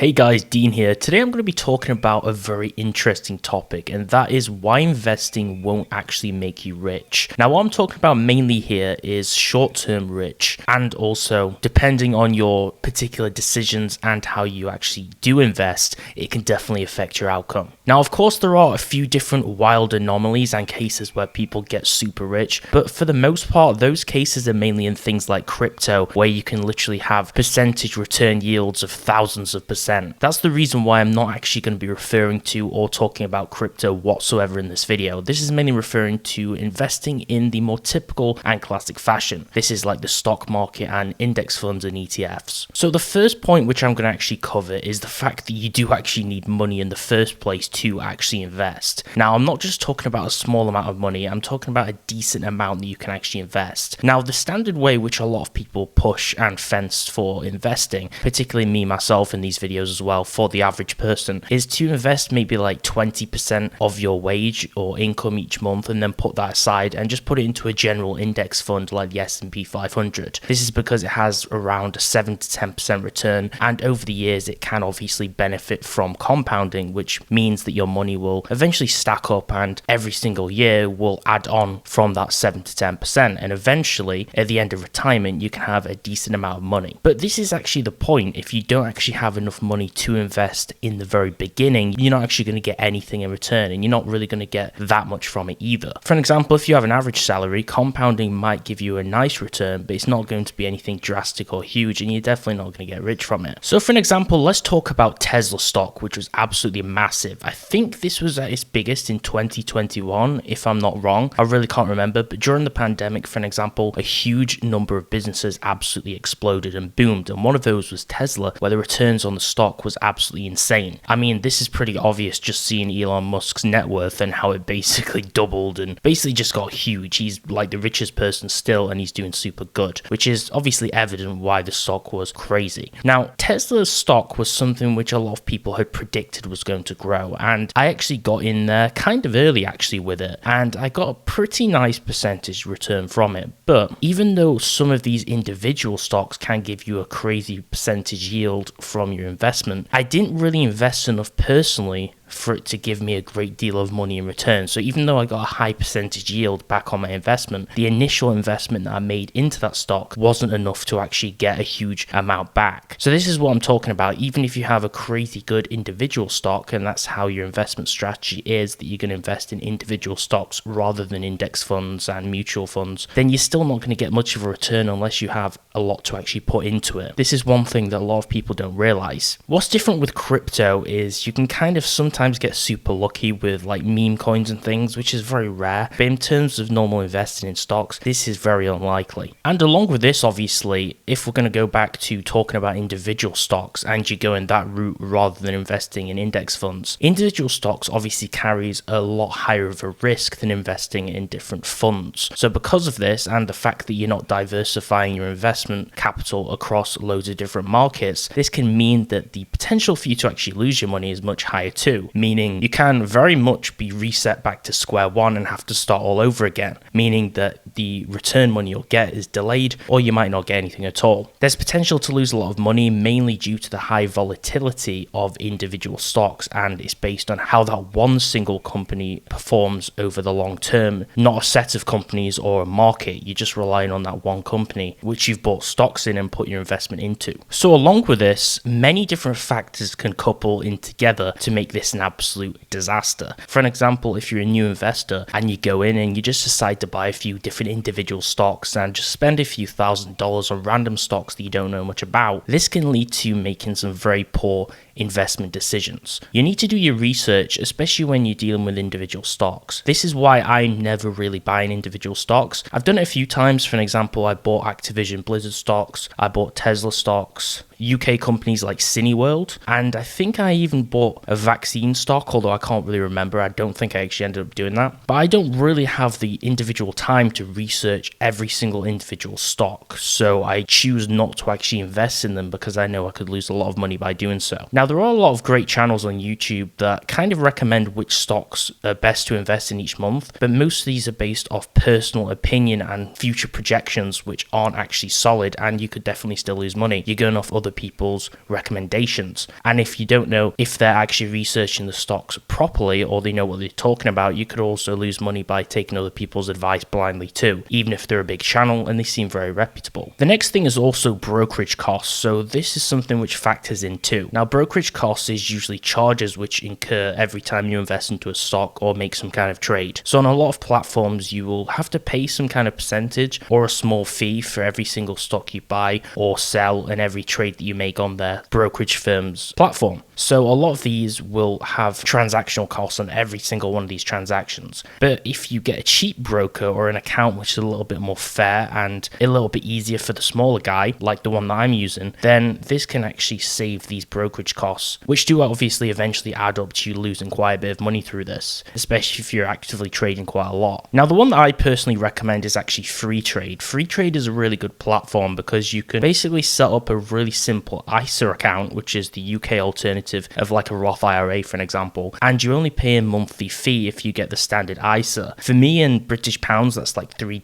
Hey guys, Dean here. Today I'm going to be talking about a very interesting topic, and that is why investing won't actually make you rich. Now, what I'm talking about mainly here is short-term rich, and also depending on your particular decisions and how you actually do invest, it can definitely affect your outcome. Now, of course, there are a few different wild anomalies and cases where people get super rich, but for the most part, those cases are mainly in things like crypto, where you can literally have percentage return yields of thousands of percent. That's the reason why I'm not actually going to be referring to or talking about crypto whatsoever in this video. This is mainly referring to investing in the more typical and classic fashion. This is like the stock market and index funds and ETFs. So the first point which I'm going to actually cover is the fact that you do actually need money in the first place to actually invest. Now, I'm not just talking about a small amount of money, I'm talking about a decent amount that you can actually invest. Now, the standard way which a lot of people push and fence for investing, particularly me myself in these videos as well, for the average person, is to invest maybe like 20% of your wage or income each month and then put that aside and just put it into a general index fund like the S&P 500. This is because it has around a 7 to 10% return, and over the years it can obviously benefit from compounding, which means that your money will eventually stack up and every single year will add on from that 7 to 10%, and eventually at the end of retirement you can have a decent amount of money. But this is actually the point: if you don't actually have enough money to invest in the very beginning, you're not actually going to get anything in return, and you're not really going to get that much from it either. For an example, if you have an average salary, compounding might give you a nice return, but it's not going to be anything drastic or huge, and you're definitely not going to get rich from it. So for an example, let's talk about Tesla stock, which was absolutely massive. I think this was at its biggest in 2021, if I'm not wrong. I really can't remember, but during the pandemic, for an example, a huge number of businesses absolutely exploded and boomed, and one of those was Tesla, where the returns on the stock was absolutely insane. I mean, this is pretty obvious just seeing Elon Musk's net worth and how it basically doubled and basically just got huge. He's like the richest person still, and he's doing super good, which is obviously evident why the stock was crazy. Now, Tesla's stock was something which a lot of people had predicted was going to grow, and I actually got in there kind of early actually with it, and I got a pretty nice percentage return from it. But even though some of these individual stocks can give you a crazy percentage yield from your investment, I didn't really invest enough personally for it to give me a great deal of money in return. So even though I got a high percentage yield back on my investment, the initial investment that I made into that stock wasn't enough to actually get a huge amount back. So this is what I'm talking about. Even if you have a crazy good individual stock, and that's how your investment strategy is, that you're going to invest in individual stocks rather than index funds and mutual funds, then you're still not going to get much of a return unless you have a lot to actually put into it. This is one thing that a lot of people don't realize. What's different with crypto is you can kind of sometimes get super lucky with like meme coins and things, which is very rare, but in terms of normal investing in stocks, this is very unlikely. And along with this, obviously, if we're going to go back to talking about individual stocks and you go in that route rather than investing in index funds, individual stocks obviously carries a lot higher of a risk than investing in different funds. So because of this, and the fact that you're not diversifying your investment capital across loads of different markets, this can mean that the potential for you to actually lose your money is much higher too, meaning you can very much be reset back to square one and have to start all over again, meaning that the return money you'll get is delayed, or you might not get anything at all. There's potential to lose a lot of money, mainly due to the high volatility of individual stocks, and it's based on how that one single company performs over the long term, not a set of companies or a market. You're just relying on that one company which you've bought stocks in and put your investment into. So along with this, many different factors can couple in together to make this an absolute disaster. For an example, if you're a new investor and you go in and you just decide to buy a few different individual stocks and just spend a few $1,000s on random stocks that you don't know much about, this can lead to making some very poor investment decisions. You need to do your research, especially when you're dealing with individual stocks. This is why I'm never really buying individual stocks. I've done it a few times. For an example, I bought Activision Blizzard stocks, I bought Tesla stocks, UK companies like Cineworld, and I think I even bought a vaccine stock, although I can't really remember. I don't think I actually ended up doing that. But I don't really have the individual time to research every single individual stock. So I choose not to actually invest in them because I know I could lose a lot of money by doing so. Now, there are a lot of great channels on YouTube that kind of recommend which stocks are best to invest in each month, but most of these are based off personal opinion and future projections, which aren't actually solid, and you could definitely still lose money. You're going off other people's recommendations. And if you don't know if they're actually researching the stocks properly or they know what they're talking about, you could also lose money by taking other people's advice blindly too, even if they're a big channel and they seem very reputable. The next thing is also brokerage costs. So this is something which factors in too. Now, brokerage costs is usually charges which incur every time you invest into a stock or make some kind of trade. So on a lot of platforms, you will have to pay some kind of percentage or a small fee for every single stock you buy or sell and every trade that you make on their brokerage firm's platform. So a lot of these will have transactional costs on every single one of these transactions. But if you get a cheap broker or an account which is a little bit more fair and a little bit easier for the smaller guy, like the one that I'm using, then this can actually save these brokerage costs, which do obviously eventually add up to you losing quite a bit of money through this, especially if you're actively trading quite a lot. Now, the one that I personally recommend is actually FreeTrade. FreeTrade is a really good platform because you can basically set up a really simple ISA account, which is the UK alternative of like a Roth IRA, for an example, and you only pay a monthly fee if you get the standard ISA. For me, in British pounds, that's like £3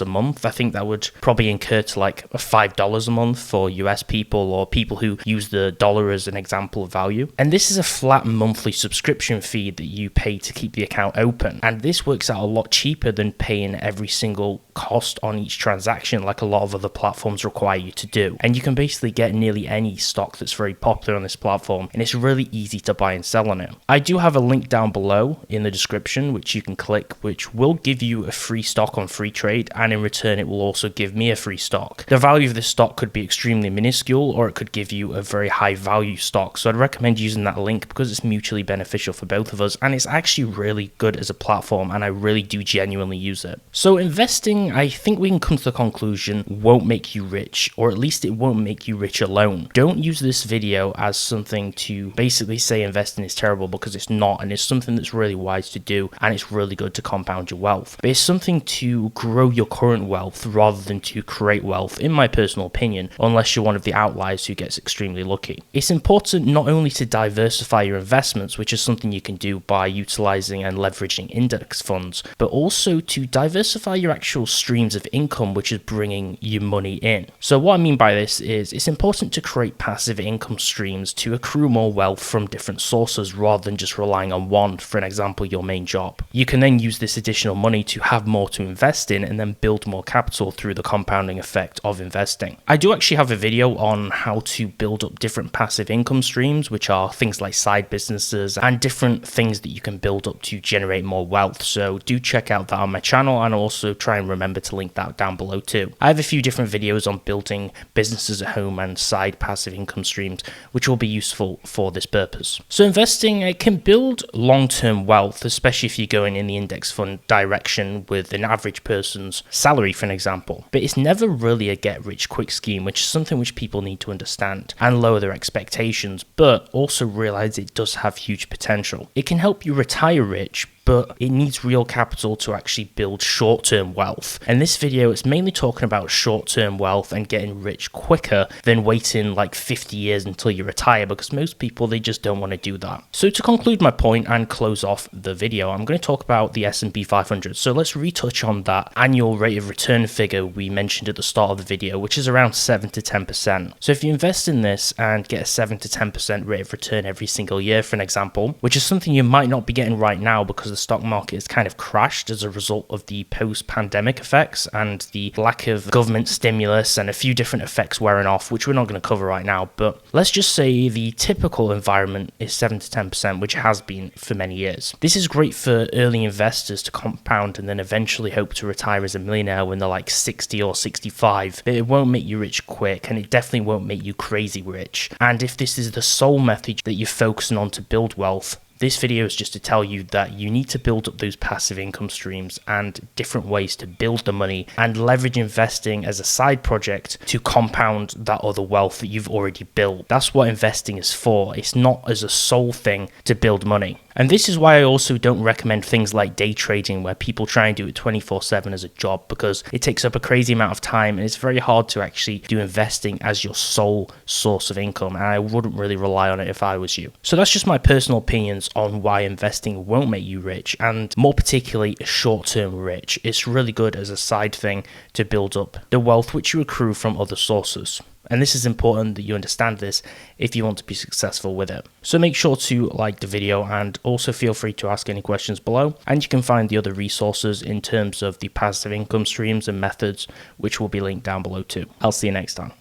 a month. I think that would probably incur to like $5 a month for US people or people who use the dollar as an example of value. And this is a flat monthly subscription fee that you pay to keep the account open. And this works out a lot cheaper than paying every single cost on each transaction like a lot of other platforms require you to do. And you can basically get nearly any stock that's very popular on this platform, and it's really easy to buy and sell on it. I do have a link down below in the description which you can click, which will give you a free stock on FreeTrade, and in return it will also give me a free stock. The value of this stock could be extremely minuscule, or it could give you a very high value stock. So I'd recommend using that link because it's mutually beneficial for both of us, and it's actually really good as a platform, and I really do genuinely use it. So investing, I think we can come to the conclusion, won't make you rich, or at least it won't make you rich alone. Don't use this video as something to basically say investing is terrible, because it's not, and it's something that's really wise to do, and it's really good to compound your wealth. But it's something to grow your current wealth rather than to create wealth, in my personal opinion, unless you're one of the outliers who gets extremely lucky. It's important not only to diversify your investments, which is something you can do by utilizing and leveraging index funds, but also to diversify your actual streams of income, which is bringing you money in. So what I mean by this is it's important to create passive income streams to accrue more wealth from different sources rather than just relying on one, for an example, your main job. You can then use this additional money to have more to invest in and then build more capital through the compounding effect of investing. I do actually have a video on how to build up different passive income streams, which are things like side businesses and different things that you can build up to generate more wealth. So do check out that on my channel, and also try and remember to link that down below too. I have a few different videos on building businesses at home and side passive income streams, which will be useful for this purpose. So investing, it can build long-term wealth, especially if you're going in the index fund direction with an average person's salary, for an example. But it's never really a get-rich-quick scheme, which is something which people need to understand and lower their expectations, but also realize it does have huge potential. It can help you retire rich, but it needs real capital to actually build short-term wealth. And this video is mainly talking about short-term wealth and getting rich quicker than waiting like 50 years until you retire, because most people, they just don't want to do that. So to conclude my point and close off the video, I'm going to talk about the S&P 500. So let's retouch on that annual rate of return figure we mentioned at the start of the video, which is around 7 to 10%. So if you invest in this and get a 7 to 10% rate of return every single year, for an example, which is something you might not be getting right now because the stock market has kind of crashed as a result of the post-pandemic effects and the lack of government stimulus and a few different effects wearing off, which we're not going to cover right now. But let's just say the typical environment is 7 to 10%, which has been for many years. This is great for early investors to compound and then eventually hope to retire as a millionaire when they're like 60 or 65. But it won't make you rich quick, and it definitely won't make you crazy rich. And if this is the sole method that you're focusing on to build wealth, This video is just to tell you that you need to build up those passive income streams and different ways to build the money and leverage investing as a side project to compound that other wealth that you've already built. That's what investing is for. It's not as a sole thing to build money. And this is why I also don't recommend things like day trading, where people try and do it 24/7 as a job, because it takes up a crazy amount of time and it's very hard to actually do investing as your sole source of income. And I wouldn't really rely on it if I was you. So that's just my personal opinions on why investing won't make you rich, and more particularly short-term rich. It's really good as a side thing to build up the wealth which you accrue from other sources. And this is important that you understand this if you want to be successful with it. So make sure to like the video and also feel free to ask any questions below. And you can find the other resources in terms of the passive income streams and methods, which will be linked down below too. I'll see you next time.